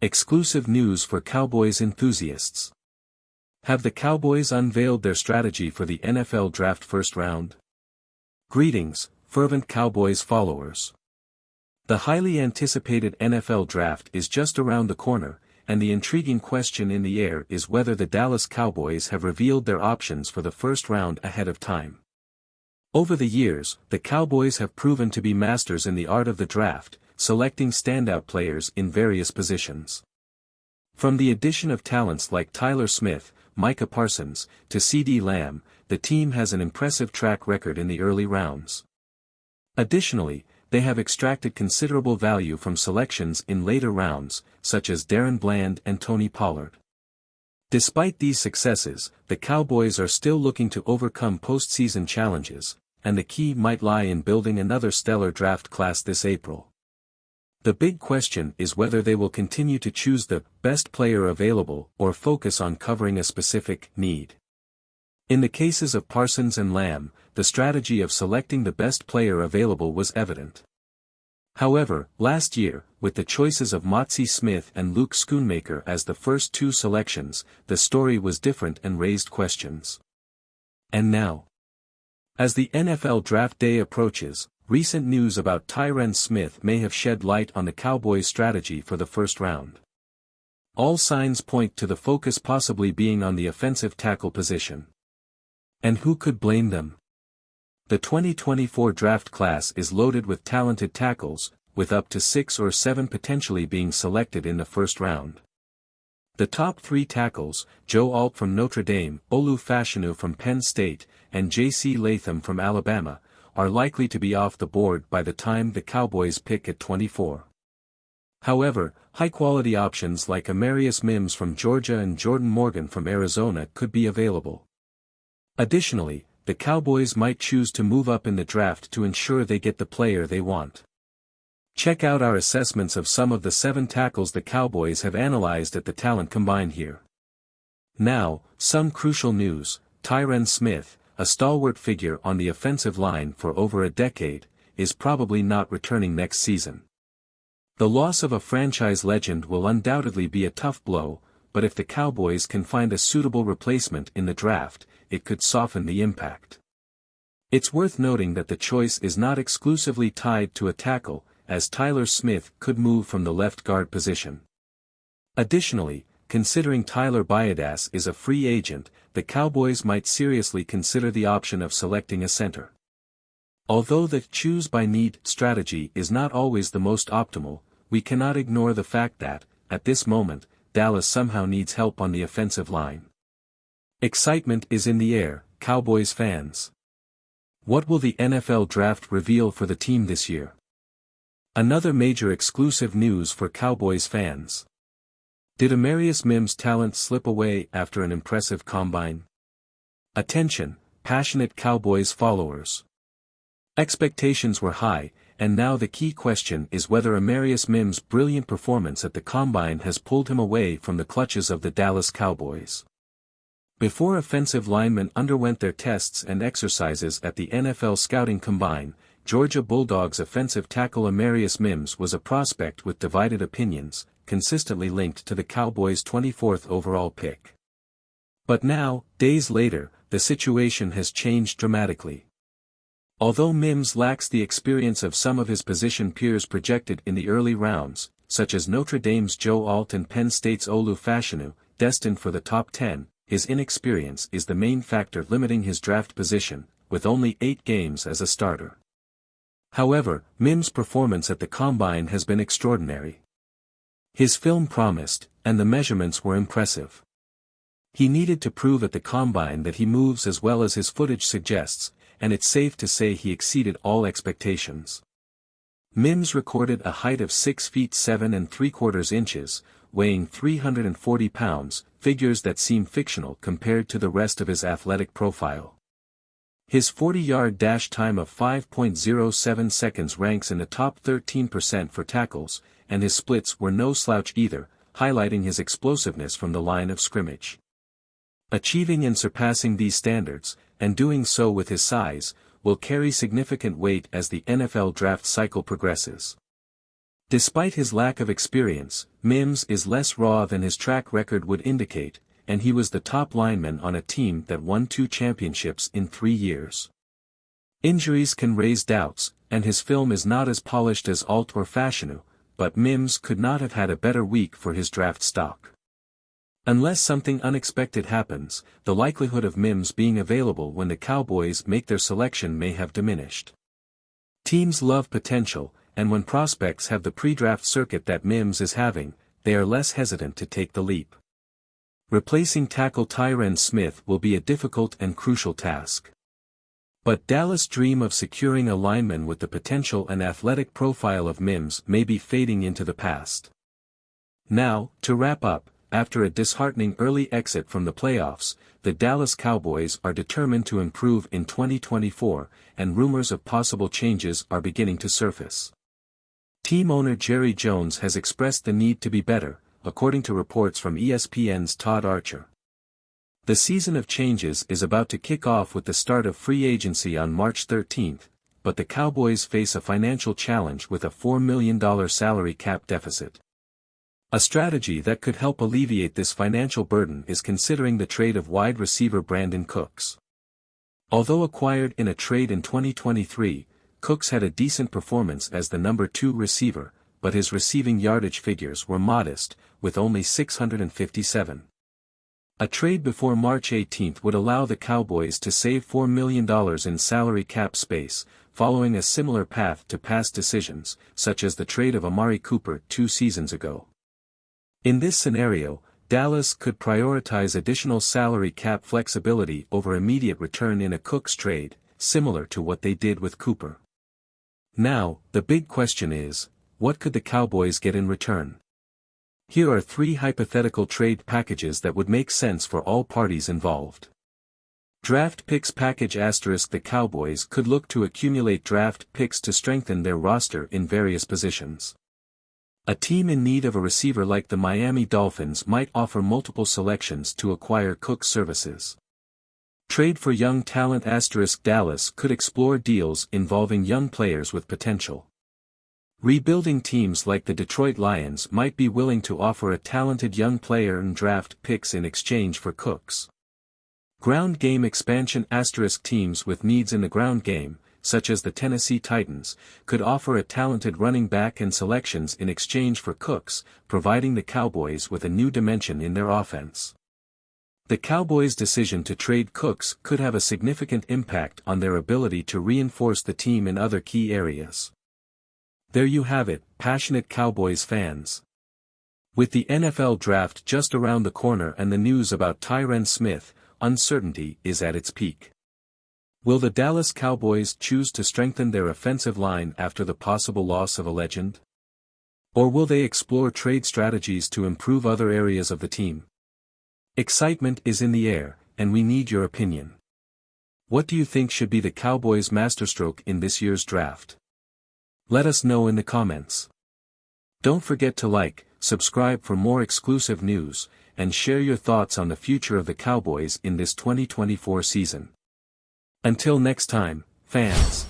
Exclusive news for Cowboys enthusiasts. Have the Cowboys unveiled their strategy for the NFL Draft first round? Greetings, fervent Cowboys followers. The highly anticipated NFL Draft is just around the corner, and the intriguing question in the air is whether the Dallas Cowboys have revealed their options for the first round ahead of time. Over the years, the Cowboys have proven to be masters in the art of the draft, selecting standout players in various positions. From the addition of talents like Tyler Smith, Micah Parsons, to CeeDee Lamb, the team has an impressive track record in the early rounds. Additionally, they have extracted considerable value from selections in later rounds, such as Darren Bland and Tony Pollard. Despite these successes, the Cowboys are still looking to overcome postseason challenges, and the key might lie in building another stellar draft class this April. The big question is whether they will continue to choose the best player available or focus on covering a specific need. In the cases of Parsons and Lamb, the strategy of selecting the best player available was evident. However, last year, with the choices of Motzie Smith and Luke Schoonmaker as the first two selections, the story was different and raised questions. And now, as the NFL Draft Day approaches, recent news about Tyron Smith may have shed light on the Cowboys' strategy for the first round. All signs point to the focus possibly being on the offensive tackle position. And who could blame them? The 2024 draft class is loaded with talented tackles, with up to 6 or 7 potentially being selected in the first round. The top 3 tackles, Joe Alt from Notre Dame, Olu Fashanu from Penn State, and J.C. Latham from Alabama, are likely to be off the board by the time the Cowboys pick at 24. However, high-quality options like Amarius Mims from Georgia and Jordan Morgan from Arizona could be available. Additionally, the Cowboys might choose to move up in the draft to ensure they get the player they want. Check out our assessments of some of the 7 tackles the Cowboys have analyzed at the Talent Combine here. Now, some crucial news: Tyron Smith, a stalwart figure on the offensive line for over a decade, is probably not returning next season. The loss of a franchise legend will undoubtedly be a tough blow, but if the Cowboys can find a suitable replacement in the draft, it could soften the impact. It's worth noting that the choice is not exclusively tied to a tackle, as Tyler Smith could move from the left guard position. Additionally, considering Tyler Biadasz is a free agent, the Cowboys might seriously consider the option of selecting a center. Although the choose-by-need strategy is not always the most optimal, we cannot ignore the fact that, at this moment, Dallas somehow needs help on the offensive line. Excitement is in the air, Cowboys fans. What will the NFL Draft reveal for the team this year? Another major exclusive news for Cowboys fans. Did Amarius Mims' talent slip away after an impressive combine? Attention, passionate Cowboys followers. Expectations were high, and now the key question is whether Amarius Mims' brilliant performance at the combine has pulled him away from the clutches of the Dallas Cowboys. Before offensive linemen underwent their tests and exercises at the NFL Scouting Combine, Georgia Bulldogs offensive tackle Amarius Mims was a prospect with divided opinions, consistently linked to the Cowboys' 24th overall pick. But now, days later, the situation has changed dramatically. Although Mims lacks the experience of some of his position peers projected in the early rounds, such as Notre Dame's Joe Alt and Penn State's Olu Fashanu, destined for the top 10, his inexperience is the main factor limiting his draft position, with only 8 games as a starter. However, Mims' performance at the Combine has been extraordinary. His film promised, and the measurements were impressive. He needed to prove at the Combine that he moves as well as his footage suggests, and it's safe to say he exceeded all expectations. Mims recorded a height of 6 feet 7 3/4 inches, weighing 340 pounds, figures that seem fictional compared to the rest of his athletic profile. His 40-yard dash time of 5.07 seconds ranks in the top 13% for tackles, and his splits were no slouch either, highlighting his explosiveness from the line of scrimmage. Achieving and surpassing these standards, and doing so with his size, will carry significant weight as the NFL draft cycle progresses. Despite his lack of experience, Mims is less raw than his track record would indicate, and he was the top lineman on a team that won 2 championships in 3 years. Injuries can raise doubts, and his film is not as polished as Alt or Fashanu, but Mims could not have had a better week for his draft stock. Unless something unexpected happens, the likelihood of Mims being available when the Cowboys make their selection may have diminished. Teams love potential, and when prospects have the pre-draft circuit that Mims is having, they are less hesitant to take the leap. Replacing tackle Tyron Smith will be a difficult and crucial task. But Dallas' dream of securing a lineman with the potential and athletic profile of Mims may be fading into the past. Now, to wrap up, after a disheartening early exit from the playoffs, the Dallas Cowboys are determined to improve in 2024, and rumors of possible changes are beginning to surface. Team owner Jerry Jones has expressed the need to be better, according to reports from ESPN's Todd Archer. The season of changes is about to kick off with the start of free agency on March 13, but the Cowboys face a financial challenge with a $4 million salary cap deficit. A strategy that could help alleviate this financial burden is considering the trade of wide receiver Brandon Cooks. Although acquired in a trade in 2023, Cooks had a decent performance as the number 2 receiver, but his receiving yardage figures were modest, with only 657. A trade before March 18 would allow the Cowboys to save $4 million in salary cap space, following a similar path to past decisions, such as the trade of Amari Cooper 2 seasons ago. In this scenario, Dallas could prioritize additional salary cap flexibility over immediate return in a Cooks trade, similar to what they did with Cooper. Now, the big question is, what could the Cowboys get in return? Here are 3 hypothetical trade packages that would make sense for all parties involved. Draft picks package *. The Cowboys could look to accumulate draft picks to strengthen their roster in various positions. A team in need of a receiver like the Miami Dolphins might offer multiple selections to acquire Cook's services. Trade for young talent *. Dallas could explore deals involving young players with potential. Rebuilding teams like the Detroit Lions might be willing to offer a talented young player and draft picks in exchange for Cooks. Ground game expansion * teams with needs in the ground game, such as the Tennessee Titans, could offer a talented running back and selections in exchange for Cooks, providing the Cowboys with a new dimension in their offense. The Cowboys' decision to trade Cooks could have a significant impact on their ability to reinforce the team in other key areas. There you have it, passionate Cowboys fans. With the NFL draft just around the corner and the news about Tyron Smith, uncertainty is at its peak. Will the Dallas Cowboys choose to strengthen their offensive line after the possible loss of a legend? Or will they explore trade strategies to improve other areas of the team? Excitement is in the air, and we need your opinion. What do you think should be the Cowboys' masterstroke in this year's draft? Let us know in the comments. Don't forget to like, subscribe for more exclusive news, and share your thoughts on the future of the Cowboys in this 2024 season. Until next time, fans.